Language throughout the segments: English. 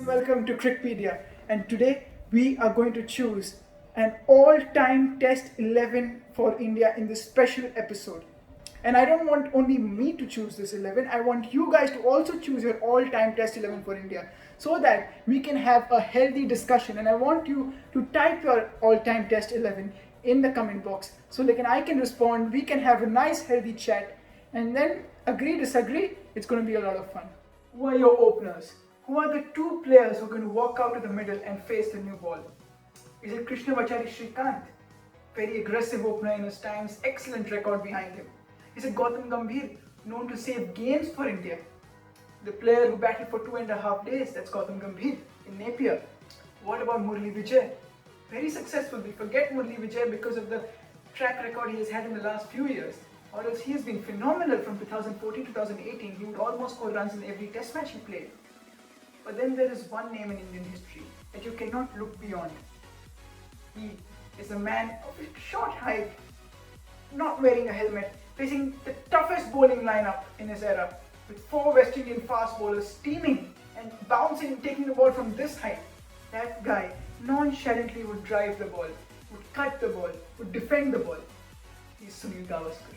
welcome to Crickpedia, and today we are going to choose an all-time Test 11 for India in this special episode. And I don't want only me to choose this 11, I want you guys to also choose your all-time Test 11 for India so that we can have a healthy discussion. And I want you to type your all-time Test 11 in the comment box so that I can respond, we can have a nice healthy chat, and then agree, disagree, it's going to be a lot of fun. Who are your openers? Who are the two players who are going to walk out to the middle and face the new ball? Is it Krishnamacharya Srikanth? Very aggressive opener in his times, excellent record behind him. Is it Gautam Gambhir, known to save games for India? The player who batted for 2.5 days, that's Gautam Gambhir in Napier. What about Murli Vijay? Very successful. We forget Murli Vijay because of the track record he has had in the last few years. Or else he has been phenomenal from 2014 to 2018. He would almost score runs in every test match he played. But then there is one name in Indian history that you cannot look beyond. He is a man of a short height, not wearing a helmet, facing the toughest bowling lineup in his era, with 4 West Indian fast bowlers steaming and bouncing and taking the ball from this height. That guy nonchalantly would drive the ball, would cut the ball, would defend the ball. He's Sunil Gavaskar.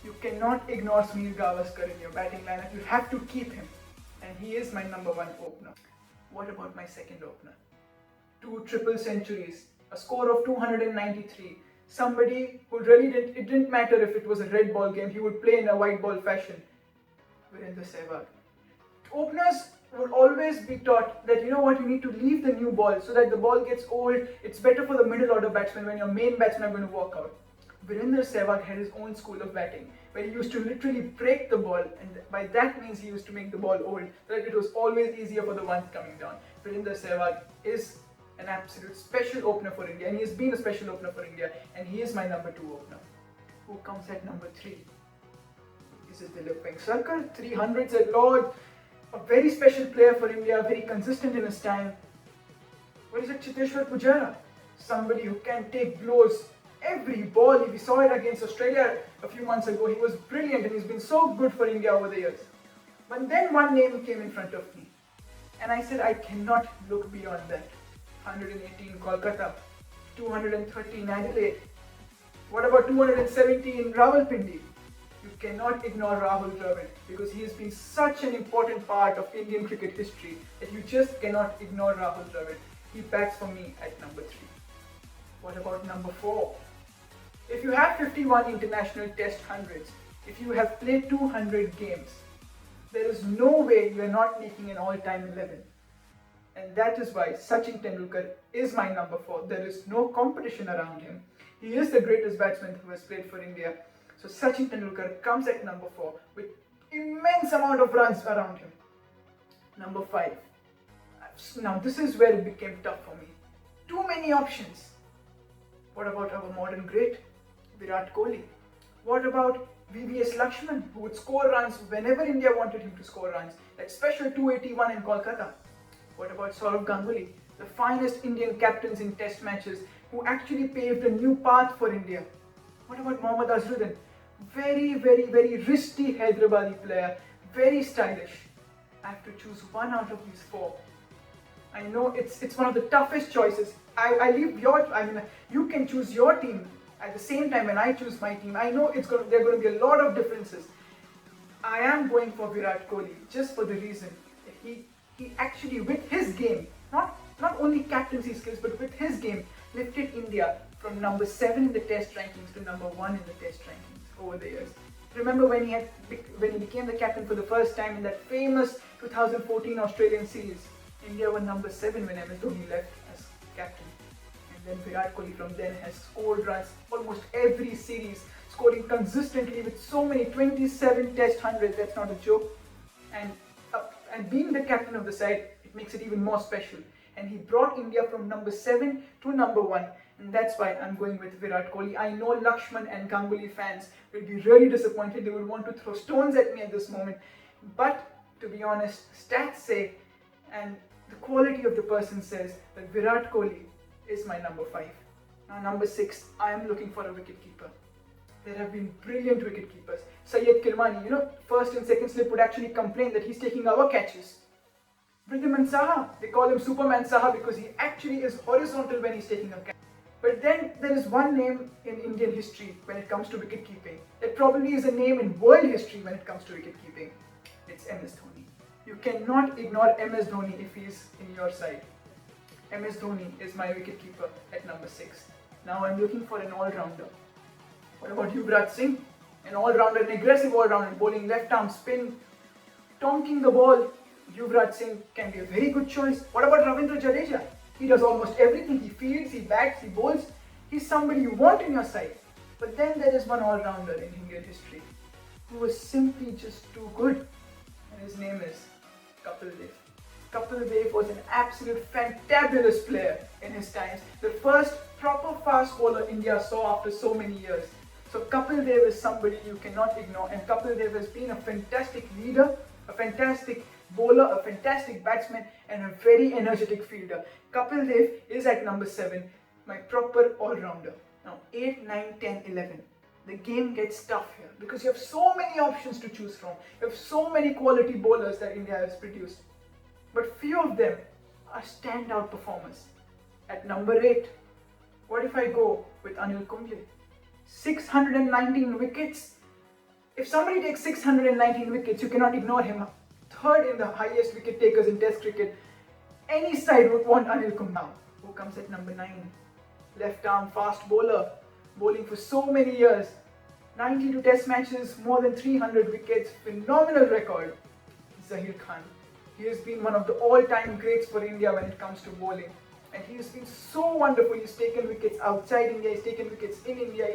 You cannot ignore Sunil Gavaskar in your batting lineup. You have to keep him. And he is my number 1 opener. What about my second opener? 2 triple centuries, a score of 293. Somebody who really it didn't matter if it was a red ball game, he would play in a white ball fashion. Virendra Sehwag. Openers would always be taught that you need to leave the new ball so that the ball gets old. It's better for the middle order batsmen when your main batsmen are going to walk out. Virendra Sehwag had his own school of batting where he used to literally break the ball, and by that means he used to make the ball old so that it was always easier for the ones coming down. Virendra Sehwag is an absolute special opener for India, and he has been a special opener for India, and he is my number 2 opener. Who comes at number 3? Is it Dilip Vengsarkar? 300s at Lord, a very special player for India, very consistent in his time. Or is it Chiteshwar Pujara? Somebody who can take blows every ball. We saw it against Australia a few months ago. He was brilliant and he's been so good for India over the years. But then one name came in front of me and I said I cannot look beyond that. 118 Kolkata, 230 in Adelaide. What about 270 in Rawalpindi? You cannot ignore Rahul Dravid because he has been such an important part of Indian cricket history that you just cannot ignore Rahul Dravid. He bats for me at number 3. What about number 4? If you have 51 international test hundreds, if you have played 200 games, there is no way you are not making an all-time 11. And that is why Sachin Tendulkar is my number 4. There is no competition around him. He is the greatest batsman who has played for India. So Sachin Tendulkar comes at number 4 with immense amount of runs around him. Number 5. Now this is where it became tough for me. Too many options. What about our modern great, Virat Kohli? What about VVS Laxman, who would score runs whenever India wanted him to score runs? That special 281 in Kolkata. What about Ganguly, the finest Indian captains in test matches, who actually paved a new path for India? What about Mohammad Azharuddin? Very, very, very risky Hyderabadi player, very stylish. I have to choose one out of these 4. I know it's one of the toughest choices. You can choose your team at the same time when I choose my team. I know there are going to be a lot of differences. I am going for Virat Kohli just for the reason that he actually, with his game, not only captaincy skills, but with his game, lifted India from number 7 in the test rankings to number 1 in the test rankings over the years. Remember when he became the captain for the first time in that famous 2014 Australian series? India were number 7 when MS Dhoni left as captain. And then Virat Kohli from then has scored runs almost every series, scoring consistently with so many 27 test hundreds. That's not a joke. And being the captain of the side, it makes it even more special. And he brought India from number 7 to number 1. And that's why I'm going with Virat Kohli. I know Laxman and Ganguly fans will be really disappointed. They will want to throw stones at me at this moment. But to be honest, stats say, and the quality of the person says, that Virat Kohli is my number 5. Now number 6, I am looking for a wicketkeeper. There have been brilliant wicketkeepers. Syed Kirmani, first and second slip would actually complain that he's taking our catches. Vridhiman Saha, they call him Superman Saha because he actually is horizontal when he's taking a catch. But then there is one name in Indian history when it comes to wicket keeping. That probably is a name in world history when it comes to wicket keeping. It's MS Dhoni. You cannot ignore MS Dhoni if he's in your side. MS Dhoni is my wicketkeeper at number 6. Now I'm looking for an all-rounder. What about Virat Singh? An all-rounder, an aggressive all-rounder, bowling left arm spin, tonking the ball. Virat Singh can be a very good choice. What about Ravindra Jadeja? He does almost everything. He fields, he bats, he bowls. He's somebody you want in your side. But then there is one all-rounder in Indian history who was simply just too good. And his name is Kapil Dev. Kapil Dev was an absolute fantabulous player in his times. The first proper fast bowler India saw after so many years. So Kapil Dev is somebody you cannot ignore, and Kapil Dev has been a fantastic leader, a fantastic bowler, a fantastic batsman, and a very energetic fielder. Kapil Dev is at number 7, my proper all-rounder. Now 8, 9, 10, 11. The game gets tough here because you have so many options to choose from. You have so many quality bowlers that India has produced. But few of them are standout performers. At number 8, what if I go with Anil Kumble? 619 wickets. If somebody takes 619 wickets, you cannot ignore him. Third in the highest wicket takers in Test cricket. Any side would want Anil Kumble. Now, who comes at number 9? Left arm fast bowler, bowling for so many years. 92 Test matches, more than 300 wickets, phenomenal record. Zahir Khan. He has been one of the all-time greats for India when it comes to bowling. And he has been so wonderful. He's taken wickets outside India, he's taken wickets in India.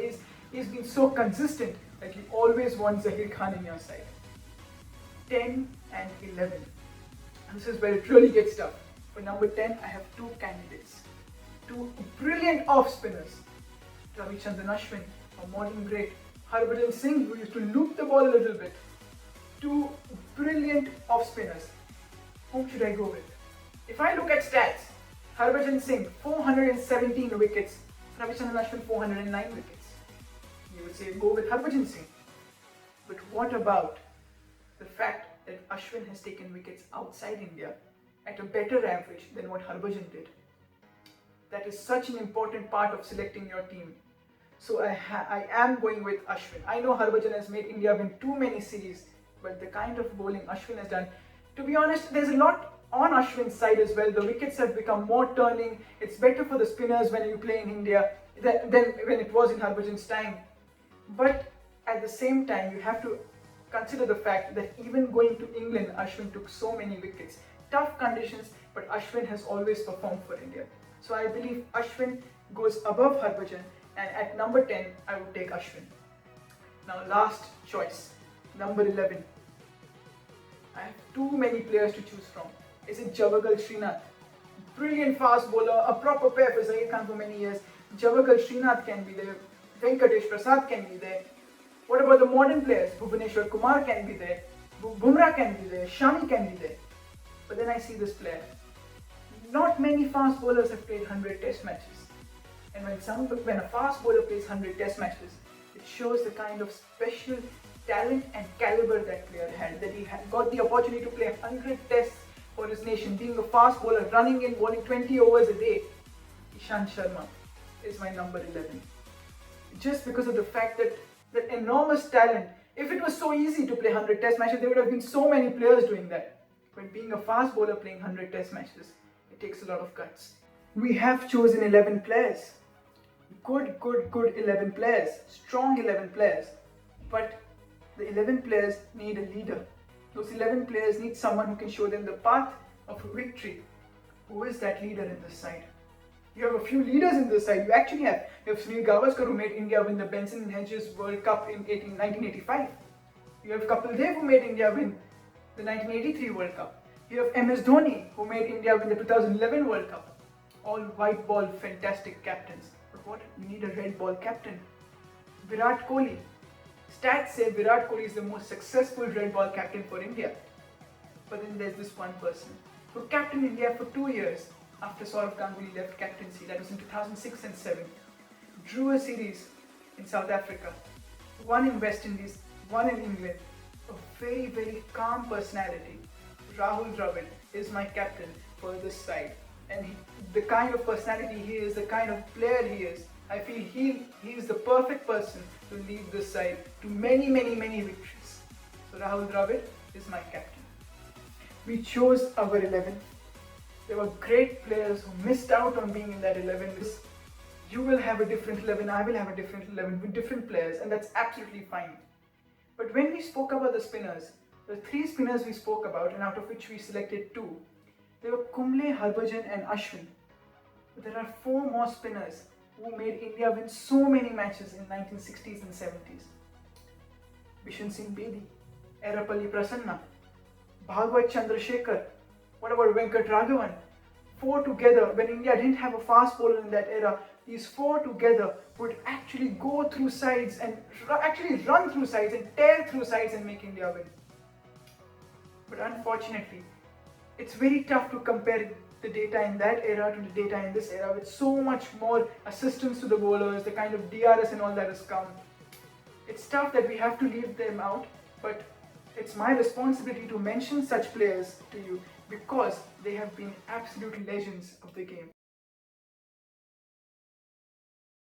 He's been so consistent that you always want Zahir Khan in your side. 10 and 11. This is where it really gets tough. For number 10, I have two candidates. Two brilliant off-spinners. Ravichandran Ashwin, a modern great. Harbhajan Singh, who used to loop the ball a little bit. Two brilliant off-spinners. Whom should I go with? If I look at stats, Harbhajan Singh, 417 wickets. Ravichandran Ashwin, 409 wickets. You would say go with Harbhajan Singh. But what about the fact that Ashwin has taken wickets outside India at a better average than what Harbhajan did? That is such an important part of selecting your team. So I am going with Ashwin. I know Harbhajan has made India win too many series, but the kind of bowling Ashwin has done, to be honest, there's a lot on Ashwin's side as well. The wickets have become more turning. It's better for the spinners when you play in India than when it was in Harbhajan's time. But at the same time, you have to consider the fact that even going to England, Ashwin took so many wickets. Tough conditions, but Ashwin has always performed for India. So I believe Ashwin goes above Harbhajan, and at number 10, I would take Ashwin. Now last choice, number 11. I have too many players to choose from. Is it Javagal Srinath? Brilliant fast bowler, a proper pair for Zahir Khan for many years. Javagal Srinath can be there. Venkatesh Prasad can be there. What about the modern players? Bhuvaneshwar Kumar can be there. Bumrah can be there. Shami can be there. But then I see this player. Not many fast bowlers have played 100 Test matches. And when a fast bowler plays 100 Test matches, it shows the kind of special talent and caliber that player had. That he had got the opportunity to play 100 Tests for his nation, being a fast bowler, running in, bowling 20 overs a day. Ishant Sharma is my number 11. Just because of the fact that enormous talent. If it was so easy to play 100 Test matches, there would have been so many players doing that. But being a fast bowler playing 100 Test matches, it takes a lot of guts. We have chosen 11 players. Good 11 players. Strong 11 players. But the 11 players need a leader. Those 11 players need someone who can show them the path of victory. Who is that leader in this side? You have a few leaders in this side. You have Sunil Gavaskar, who made India win the Benson and Hedges World Cup in 1985. You have Kapil Dev, who made India win the 1983 World Cup. You have MS Dhoni, who made India win the 2011 World Cup. All white ball, fantastic captains. But what? We need a red ball captain. Virat Kohli. Stats say Virat Kohli is the most successful red ball captain for India. But then there's this one person who captained India for 2 years after Saurav Ganguly left captaincy. That was in 2006 and 7. Drew a series in South Africa. One in West Indies, one in England. A very calm personality. Rahul Dravid. is my captain for this side. And the kind of personality he is, the kind of player he is, I feel he is the perfect person to lead this side to many, many, many victories. So Rahul Dravid is my captain. We chose our 11. There were great players who missed out on being in that 11. You will have a different 11, I will have a different 11 with different players, and that's absolutely fine. But when we spoke about the spinners, the 3 spinners we spoke about, and out of which we selected 2, they were Kumble, Harbhajan and Ashwin. But there are 4 more spinners who made India win so many matches in 1960s and 70s. Bishan Singh Bedi, Erapalli Prasanna, Bhagwat Chandrasekhar, what about Venkat Raghavan? 4 together, when India didn't have a fast bowler in that era, these 4 together would actually go through sides and actually run through sides and tear through sides and make India win. But unfortunately, it's very tough to compare the data in that era to the data in this era with so much more assistance to the bowlers, the kind of DRS and all that has come. It's tough that we have to leave them out, but it's my responsibility to mention such players to you because they have been absolute legends of the game.